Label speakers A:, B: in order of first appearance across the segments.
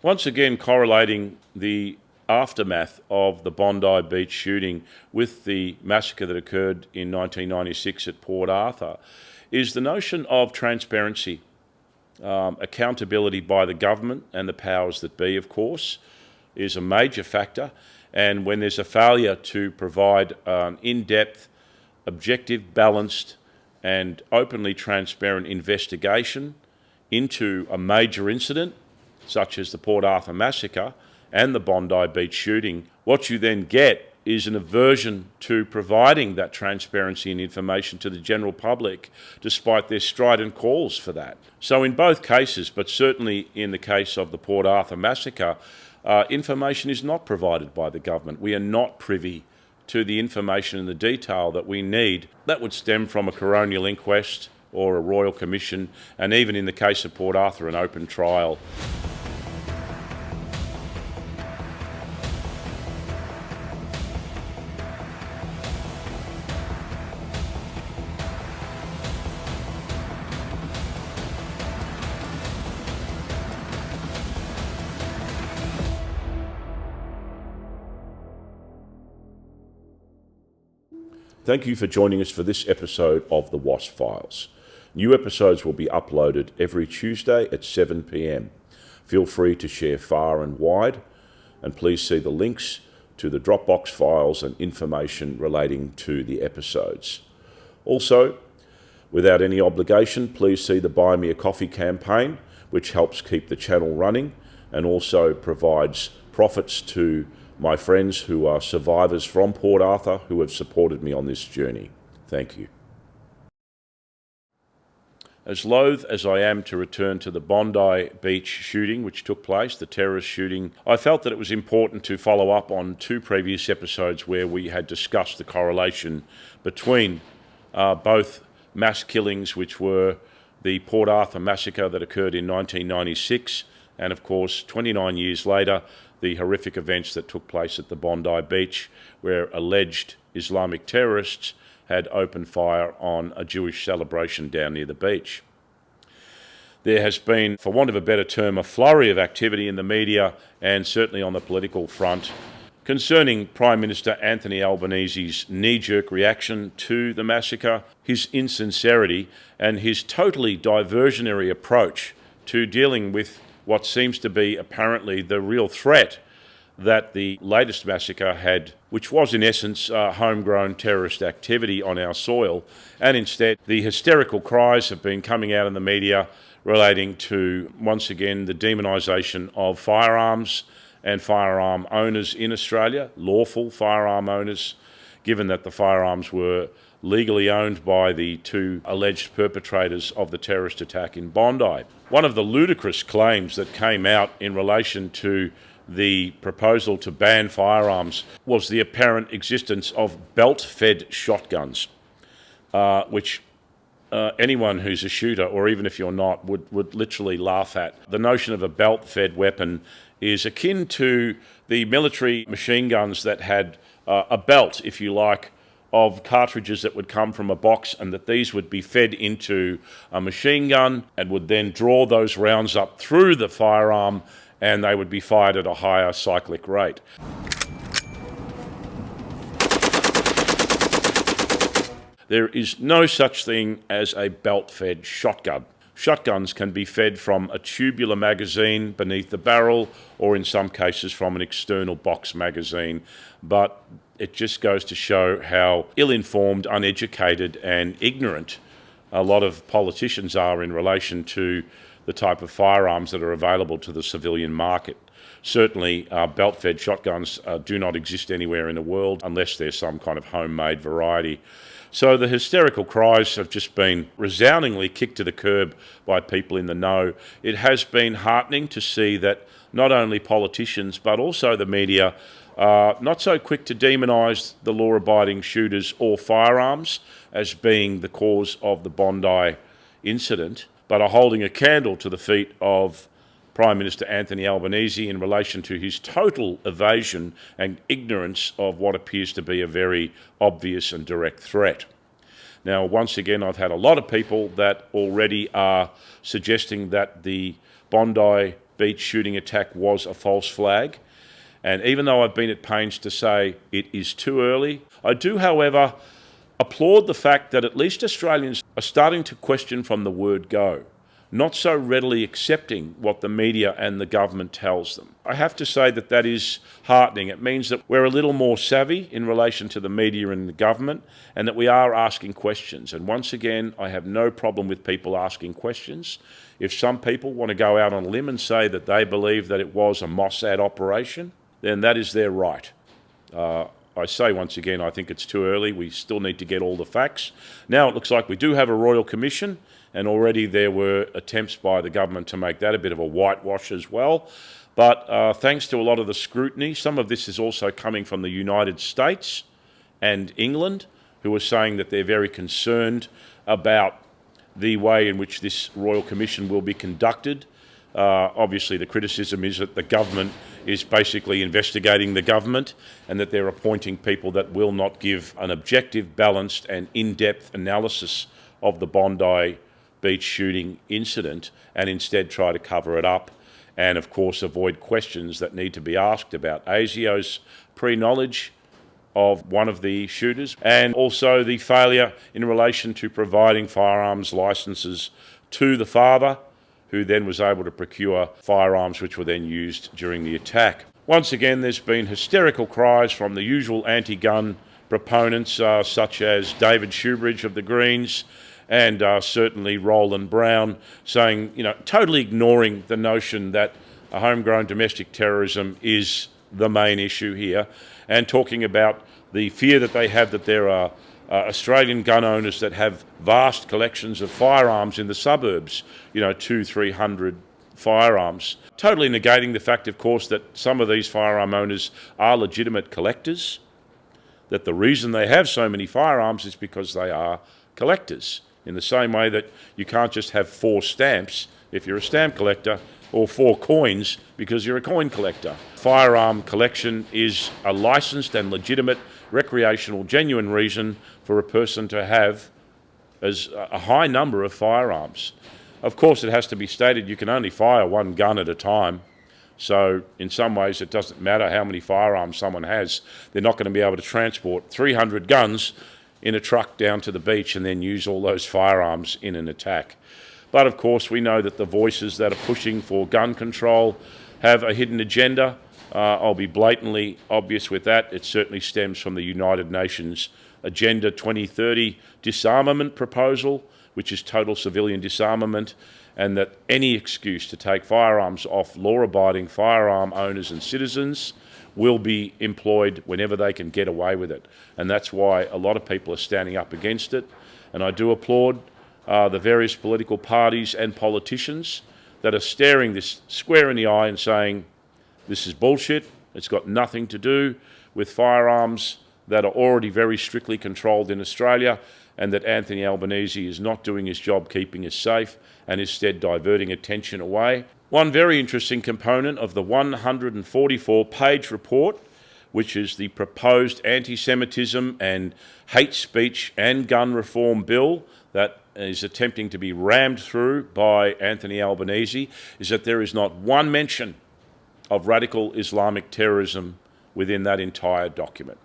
A: Once again correlating the aftermath of the Bondi Beach shooting with the massacre that occurred in 1996 at Port Arthur is the notion of transparency, accountability by the government and the powers that be, of course, is a major factor. And when there's a failure to provide an in-depth, objective, balanced and openly transparent investigation into a major incident, such as the Port Arthur Massacre and the Bondi Beach shooting, what you then get is an aversion to providing that transparency and information to the general public, despite their strident calls for that. So in both cases, but certainly in the case of the Port Arthur Massacre, information is not provided by the government. We are not privy to the information and the detail that we need that would stem from a coronial inquest or a royal commission, and even in the case of Port Arthur, an open trial. Thank you for joining us for this episode of the Wasp Files. New episodes will be uploaded every Tuesday at 7 p.m. Feel free to share far and wide, and please see the links to the Dropbox files and information relating to the episodes. Also, without any obligation, please see the Buy Me a Coffee campaign, which helps keep the channel running and also provides profits to my friends who are survivors from Port Arthur who have supported me on this journey. Thank you. As loath as I am to return to the Bondi Beach shooting, which took place, the terrorist shooting, I felt that it was important to follow up on two previous episodes where we had discussed the correlation between both mass killings, which were the Port Arthur Massacre that occurred in 1996, and of course, 29 years later, the horrific events that took place at the Bondi Beach, where alleged Islamic terrorists had opened fire on a Jewish celebration down near the beach. There has been, for want of a better term, a flurry of activity in the media and certainly on the political front concerning Prime Minister Anthony Albanese's knee-jerk reaction to the massacre, his insincerity and his totally diversionary approach to dealing with what seems to be apparently the real threat that the latest massacre had, which was in essence homegrown terrorist activity on our soil, and instead the hysterical cries have been coming out in the media relating to, once again, the demonisation of firearms and firearm owners in Australia, lawful firearm owners, given that the firearms were legally owned by the two alleged perpetrators of the terrorist attack in Bondi. One of the ludicrous claims that came out in relation to the proposal to ban firearms was the apparent existence of belt-fed shotguns, which anyone who's a shooter, or even if you're not, would literally laugh at. The notion of a belt-fed weapon is akin to the military machine guns that had a belt, if you like, of cartridges that would come from a box, and that these would be fed into a machine gun and would then draw those rounds up through the firearm, and they would be fired at a higher cyclic rate. There is no such thing as a belt-fed shotgun. Shotguns can be fed from a tubular magazine beneath the barrel, or in some cases from an external box magazine, but it just goes to show how ill-informed, uneducated and ignorant a lot of politicians are in relation to the type of firearms that are available to the civilian market. Certainly, belt-fed shotguns do not exist anywhere in the world unless there's some kind of homemade variety. So the hysterical cries have just been resoundingly kicked to the curb by people in the know. It has been heartening to see that not only politicians but also the media are not so quick to demonise the law-abiding shooters or firearms as being the cause of the Bondi incident, but are holding a candle to the feet of Prime Minister Anthony Albanese in relation to his total evasion and ignorance of what appears to be a very obvious and direct threat. Now, once again, I've had a lot of people that already are suggesting that the Bondi Beach shooting attack was a false flag. And even though I've been at pains to say it is too early, I do, however, applaud the fact that at least Australians are starting to question from the word go, not so readily accepting what the media and the government tells them. I have to say that that is heartening. It means that we're a little more savvy in relation to the media and the government, and that we are asking questions. And once again, I have no problem with people asking questions. If some people want to go out on a limb and say that they believe that it was a Mossad operation, then that is their right. I say once again, I think it's too early. We still need to get all the facts. Now it looks like we do have a Royal Commission, and already there were attempts by the government to make that a bit of a whitewash as well. But thanks to a lot of the scrutiny, some of this is also coming from the United States and England, who are saying that they're very concerned about the way in which this Royal Commission will be conducted. Obviously, the criticism is that the government is basically investigating the government, and that they're appointing people that will not give an objective, balanced and in-depth analysis of the Bondi Beach shooting incident, and instead try to cover it up and, of course, avoid questions that need to be asked about ASIO's pre-knowledge of one of the shooters, and also the failure in relation to providing firearms licences to the father, who then was able to procure firearms which were then used during the attack. Once again, there's been hysterical cries from the usual anti-gun proponents, such as David Shoebridge of the Greens, and certainly Roland Brown, saying, totally ignoring the notion that a homegrown domestic terrorism is the main issue here, and talking about the fear that they have that there are Australian gun owners that have vast collections of firearms in the suburbs, 200-300 firearms. Totally negating the fact, of course, that some of these firearm owners are legitimate collectors, that the reason they have so many firearms is because they are collectors, in the same way that you can't just have 4 stamps if you're a stamp collector, or 4 coins because you're a coin collector. Firearm collection is a licensed and legitimate recreational, genuine reason for a person to have as a high number of firearms. Of course, it has to be stated you can only fire 1 gun at a time. So in some ways, it doesn't matter how many firearms someone has. They're not going to be able to transport 300 guns in a truck down to the beach and then use all those firearms in an attack. But of course, we know that the voices that are pushing for gun control have a hidden agenda. I'll be blatantly obvious with that. It certainly stems from the United Nations Agenda 2030 disarmament proposal, which is total civilian disarmament, and that any excuse to take firearms off law-abiding firearm owners and citizens will be employed whenever they can get away with it. And that's why a lot of people are standing up against it. And I do applaud the various political parties and politicians that are staring this square in the eye and saying, this is bullshit, it's got nothing to do with firearms that are already very strictly controlled in Australia, and that Anthony Albanese is not doing his job keeping us safe and instead diverting attention away. One very interesting component of the 144-page report, which is the proposed anti-Semitism and hate speech and gun reform bill that is attempting to be rammed through by Anthony Albanese, is that there is not one mention of radical Islamic terrorism within that entire document.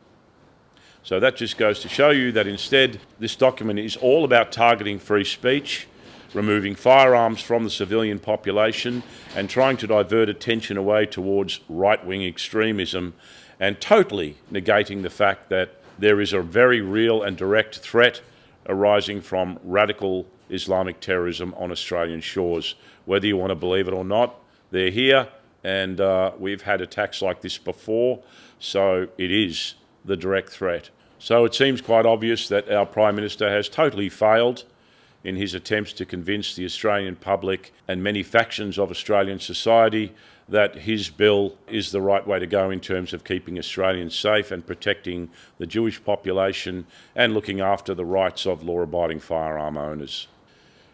A: So that just goes to show you that instead this document is all about targeting free speech, removing firearms from the civilian population, and trying to divert attention away towards right-wing extremism, and totally negating the fact that there is a very real and direct threat arising from radical Islamic terrorism on Australian shores. Whether you want to believe it or not, they're here, and we've had attacks like this before, so it is the direct threat. So it seems quite obvious that our Prime Minister has totally failed in his attempts to convince the Australian public and many factions of Australian society that his bill is the right way to go in terms of keeping Australians safe and protecting the Jewish population and looking after the rights of law-abiding firearm owners.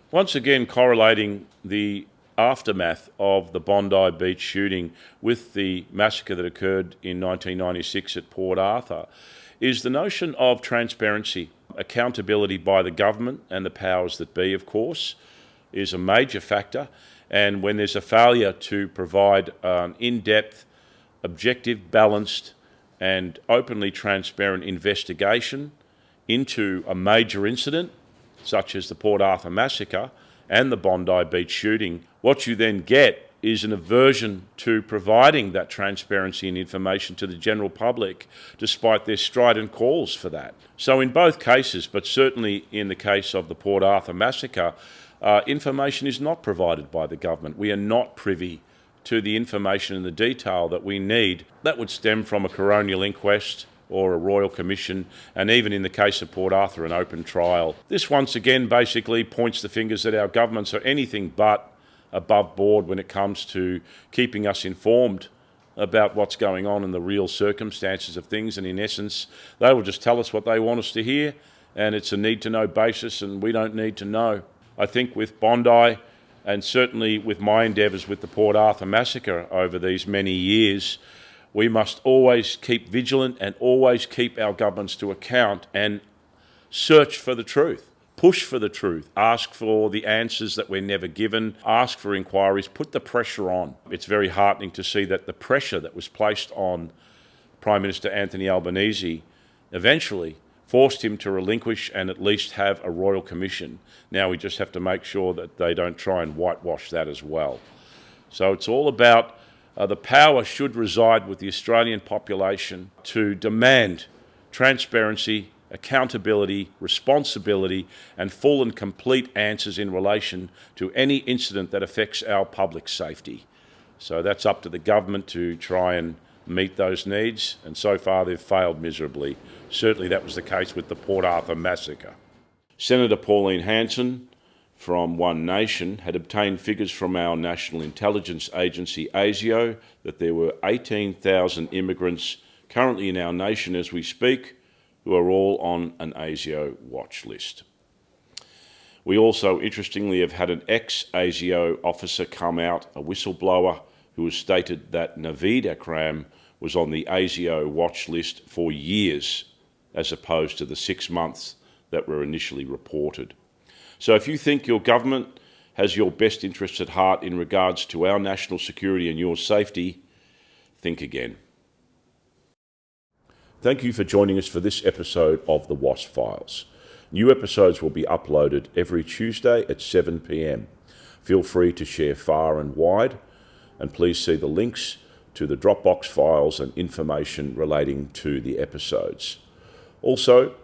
A: Once again, correlating the aftermath of the Bondi Beach shooting with the massacre that occurred in 1996 at Port Arthur is the notion of transparency. Accountability by the government and the powers that be, of course, is a major factor. And when there's a failure to provide an in-depth, objective, balanced and openly transparent investigation into a major incident, such as the Port Arthur Massacre and the Bondi Beach shooting, what you then get is an aversion to providing that transparency and information to the general public, despite their strident calls for that. So in both cases, but certainly in the case of the Port Arthur Massacre, information is not provided by the government. We are not privy to the information and the detail that we need that would stem from a coronial inquest or a royal commission, and even in the case of Port Arthur, an open trial. This once again basically points the fingers that our governments are anything but above board when it comes to keeping us informed about what's going on and the real circumstances of things, and in essence, they will just tell us what they want us to hear, and it's a need-to-know basis, and we don't need to know. I think with Bondi, and certainly with my endeavours with the Port Arthur Massacre over these many years, we must always keep vigilant and always keep our governments to account and search for the truth, push for the truth, ask for the answers that we're never given, ask for inquiries, put the pressure on. It's very heartening to see that the pressure that was placed on Prime Minister Anthony Albanese eventually forced him to relinquish and at least have a royal commission. Now we just have to make sure that they don't try and whitewash that as well. So it's all about the power should reside with the Australian population to demand transparency, accountability, responsibility, and full and complete answers in relation to any incident that affects our public safety. So that's up to the government to try and meet those needs, and so far they've failed miserably. Certainly that was the case with the Port Arthur Massacre. Senator Pauline Hanson from One Nation had obtained figures from our National Intelligence Agency, ASIO, that there were 18,000 immigrants currently in our nation as we speak who are all on an ASIO watch list. We also, interestingly, have had an ex-ASIO officer come out, a whistleblower, who has stated that Naveed Akram was on the ASIO watch list for years, as opposed to the 6 months that were initially reported. So if you think your government has your best interests at heart in regards to our national security and your safety, think again. Thank you for joining us for this episode of the Wasp Files. New episodes will be uploaded every Tuesday at 7 p.m. Feel free to share far and wide, and please see the links to the Dropbox files and information relating to the episodes. Also,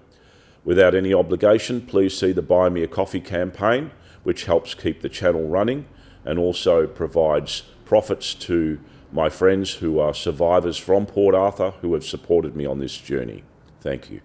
A: without any obligation, please see the Buy Me a Coffee campaign, which helps keep the channel running and also provides profits to my friends who are survivors from Port Arthur who have supported me on this journey. Thank you.